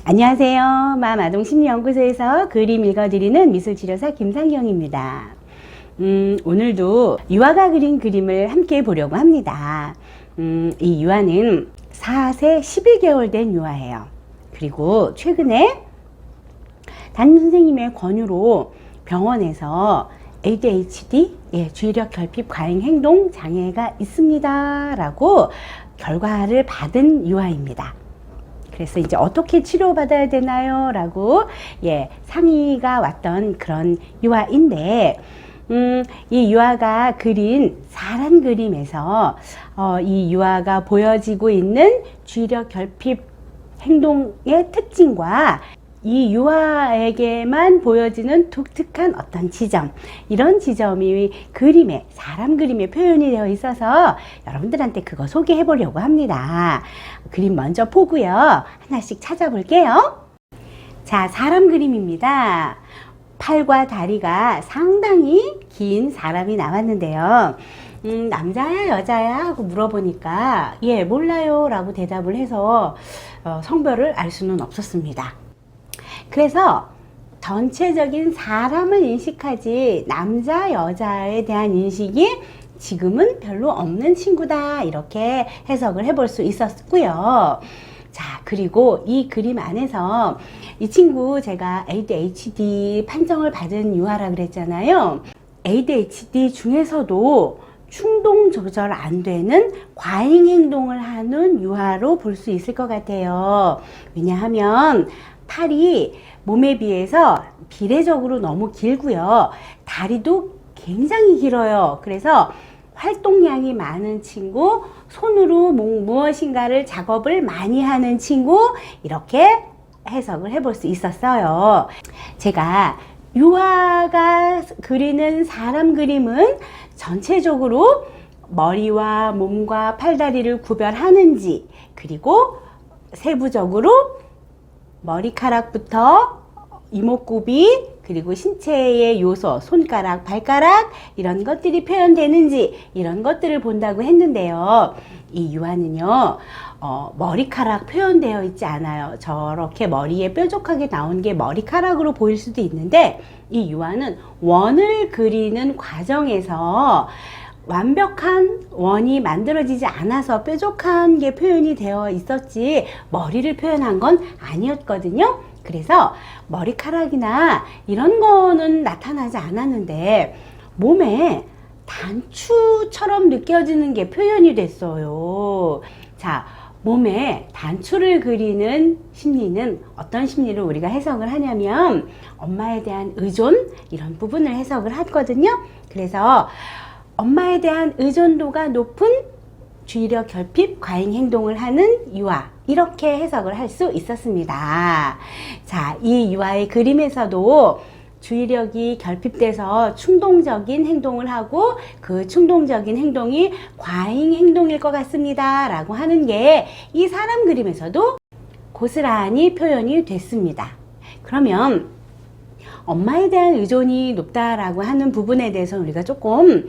안녕하세요. 마음아동심리연구소에서 그림 읽어드리는 미술치료사 김상경입니다. 오늘도 유아가 그린 그림을 함께 보려고 합니다. 이 유아는 4세 11개월 된 유아예요. 그리고 최근에 담임선생님의 권유로 병원에서 ADHD, 주의력 결핍 과잉 행동 장애가 있습니다 라고 결과를 받은 유아입니다. 그래서 이제 어떻게 치료받아야 되나요? 라고 상의가 왔던 그런 유아인데, 이 유아가 그린 사람 그림에서 이 유아가 보여지고 있는 주의력 결핍 행동의 특징과 이 유아에게만 보여지는 독특한 어떤 지점, 이런 지점이 그림에, 사람 그림에 표현이 되어 있어서 여러분들한테 그거 소개해 보려고 합니다. 그림 먼저 보고요. 하나씩 찾아볼게요. 자, 사람 그림입니다. 팔과 다리가 상당히 긴 사람이 나왔는데요. 남자야 여자야 하고 물어보니까 몰라요 라고 대답을 해서 성별을 알 수는 없었습니다. 그래서 전체적인 사람을 인식하지 남자 여자에 대한 인식이 지금은 별로 없는 친구다, 이렇게 해석을 해볼 수 있었고요. 자, 그리고 이 그림 안에서 이 친구 제가 ADHD 판정을 받은 유아라 그랬잖아요. ADHD 중에서도 충동 조절 안 되는 과잉 행동을 하는 유아로 볼 수 있을 것 같아요. 왜냐하면 팔이 몸에 비해서 비례적으로 너무 길고요. 다리도 굉장히 길어요. 그래서 활동량이 많은 친구, 손으로 무엇인가를 작업을 많이 하는 친구, 이렇게 해석을 해볼 수 있었어요. 제가 유아가 그리는 사람 그림은 전체적으로 머리와 몸과 팔다리를 구별하는지, 그리고 세부적으로 머리카락부터 이목구비, 그리고 신체의 요소, 손가락, 발가락, 이런 것들이 표현되는지, 이런 것들을 본다고 했는데요. 이 유아는요, 머리카락 표현되어 있지 않아요. 저렇게 머리에 뾰족하게 나온 게 머리카락으로 보일 수도 있는데, 이 유아는 원을 그리는 과정에서 완벽한 원이 만들어지지 않아서 뾰족한 게 표현이 되어 있었지 머리를 표현한 건 아니었거든요. 그래서 머리카락이나 이런 거는 나타나지 않았는데 몸에 단추처럼 느껴지는 게 표현이 됐어요. 자, 몸에 단추를 그리는 심리는 어떤 심리를 우리가 해석을 하냐면 엄마에 대한 의존, 이런 부분을 해석을 하거든요. 그래서 엄마에 대한 의존도가 높은 주의력 결핍 과잉 행동을 하는 유아, 이렇게 해석을 할 수 있었습니다. 자, 이 유아의 그림에서도 주의력이 결핍돼서 충동적인 행동을 하고 그 충동적인 행동이 과잉 행동일 것 같습니다 라고 하는 게 이 사람 그림에서도 고스란히 표현이 됐습니다. 그러면 엄마에 대한 의존이 높다라고 하는 부분에 대해서 우리가 조금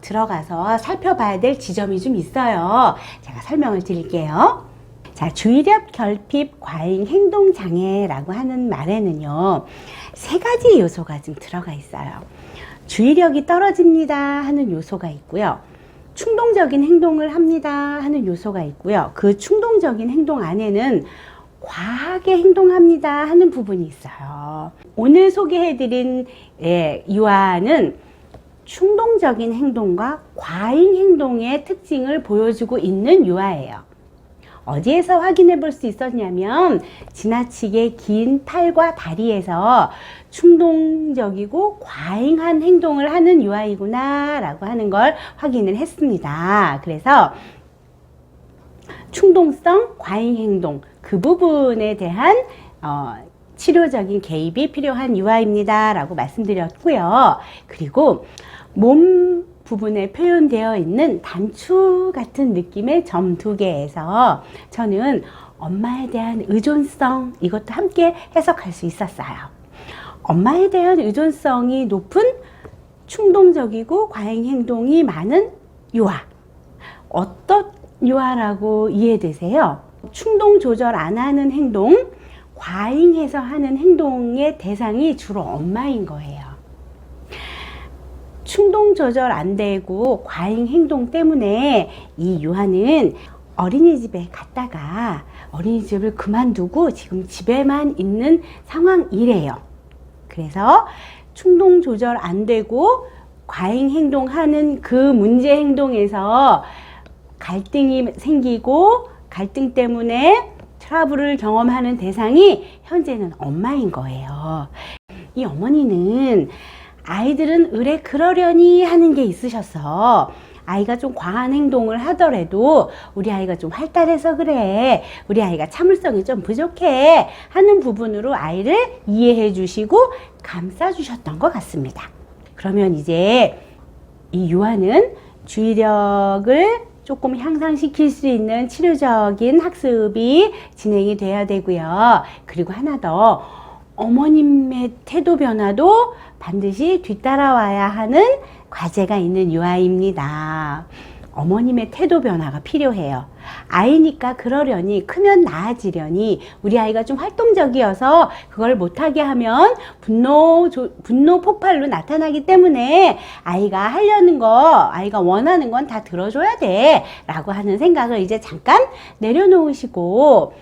들어가서 살펴봐야 될 지점이 좀 있어요. 제가 설명을 드릴게요. 자, 주의력 결핍 과잉 행동 장애라고 하는 말에는요, 세 가지 요소가 좀 들어가 있어요. 주의력이 떨어집니다 하는 요소가 있고요. 충동적인 행동을 합니다 하는 요소가 있고요. 그 충동적인 행동 안에는 과하게 행동합니다 하는 부분이 있어요. 오늘 소개해드린 유아는 충동적인 행동과 과잉 행동의 특징을 보여주고 있는 유아예요. 어디에서 확인해 볼 수 있었냐면 지나치게 긴 팔과 다리에서 충동적이고 과잉한 행동을 하는 유아이구나 라고 하는 걸 확인을 했습니다. 그래서 충동성, 과잉 행동, 그 부분에 대한 치료적인 개입이 필요한 유아입니다 라고 말씀드렸고요. 그리고 몸 부분에 표현되어 있는 단추 같은 느낌의 점 2개에서 저는 엄마에 대한 의존성, 이것도 함께 해석할 수 있었어요. 엄마에 대한 의존성이 높은 충동적이고 과잉 행동이 많은 유아, 어떤 유아라고 이해되세요? 충동 조절 안 하는 행동, 과잉해서 하는 행동의 대상이 주로 엄마인 거예요. 충동 조절 안 되고 과잉 행동 때문에 이 요한은 어린이집에 갔다가 어린이집을 그만두고 지금 집에만 있는 상황이래요. 그래서 충동 조절 안 되고 과잉 행동하는 그 문제 행동에서 갈등이 생기고 갈등 때문에 트러블을 경험하는 대상이 현재는 엄마인 거예요. 이 어머니는 아이들은 으레 그러려니 하는 게 있으셔서 아이가 좀 과한 행동을 하더라도 우리 아이가 좀 활달해서 그래, 우리 아이가 참을성이 좀 부족해 하는 부분으로 아이를 이해해 주시고 감싸 주셨던 것 같습니다. 그러면 이제 이 요한은 주의력을 조금 향상시킬 수 있는 치료적인 학습이 진행이 돼야 되고요. 그리고 하나 더, 어머님의 태도 변화도 반드시 뒤따라와야 하는 과제가 있는 유아입니다. 어머님의 태도 변화가 필요해요. 아이니까 그러려니, 크면 나아지려니, 우리 아이가 좀 활동적이어서 그걸 못하게 하면 분노 폭발로 나타나기 때문에 아이가 하려는 거, 아이가 원하는 건 다 들어줘야 돼 라고 하는 생각을 이제 잠깐 내려놓으시고,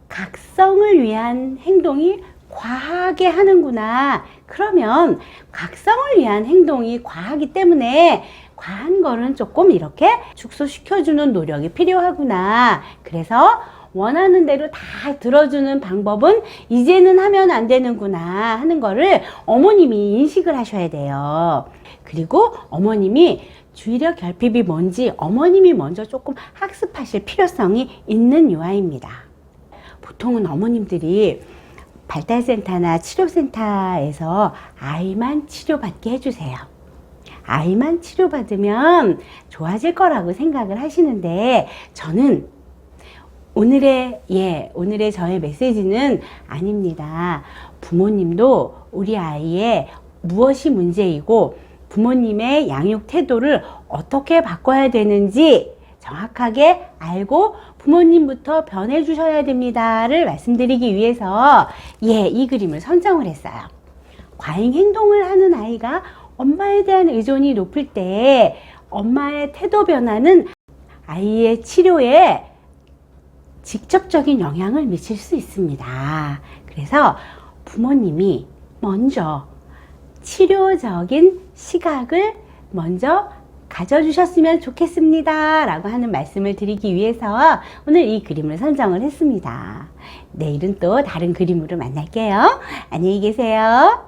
각성을 위한 행동이 과하게 하는구나. 그러면 각성을 위한 행동이 과하기 때문에 과한 거는 조금 이렇게 축소시켜주는 노력이 필요하구나. 그래서 원하는 대로 다 들어주는 방법은 이제는 하면 안 되는구나 하는 거를 어머님이 인식을 하셔야 돼요. 그리고 어머님이 주의력 결핍이 뭔지 어머님이 먼저 조금 학습하실 필요성이 있는 요아입니다. 보통은 어머님들이 발달센터나 치료센터에서 아이만 치료받게 해주세요. 아이만 치료받으면 좋아질 거라고 생각을 하시는데, 저는 오늘의 저의 메시지는 아닙니다. 부모님도 우리 아이의 무엇이 문제이고 부모님의 양육 태도를 어떻게 바꿔야 되는지 정확하게 알고 부모님부터 변해 주셔야 됩니다를 말씀드리기 위해서 이 그림을 선정을 했어요. 과잉 행동을 하는 아이가 엄마에 대한 의존이 높을 때 엄마의 태도 변화는 아이의 치료에 직접적인 영향을 미칠 수 있습니다. 그래서 부모님이 먼저 치료적인 시각을 먼저 가져주셨으면 좋겠습니다 라고 하는 말씀을 드리기 위해서 오늘 이 그림을 선정을 했습니다. 내일은 또 다른 그림으로 만날게요. 안녕히 계세요.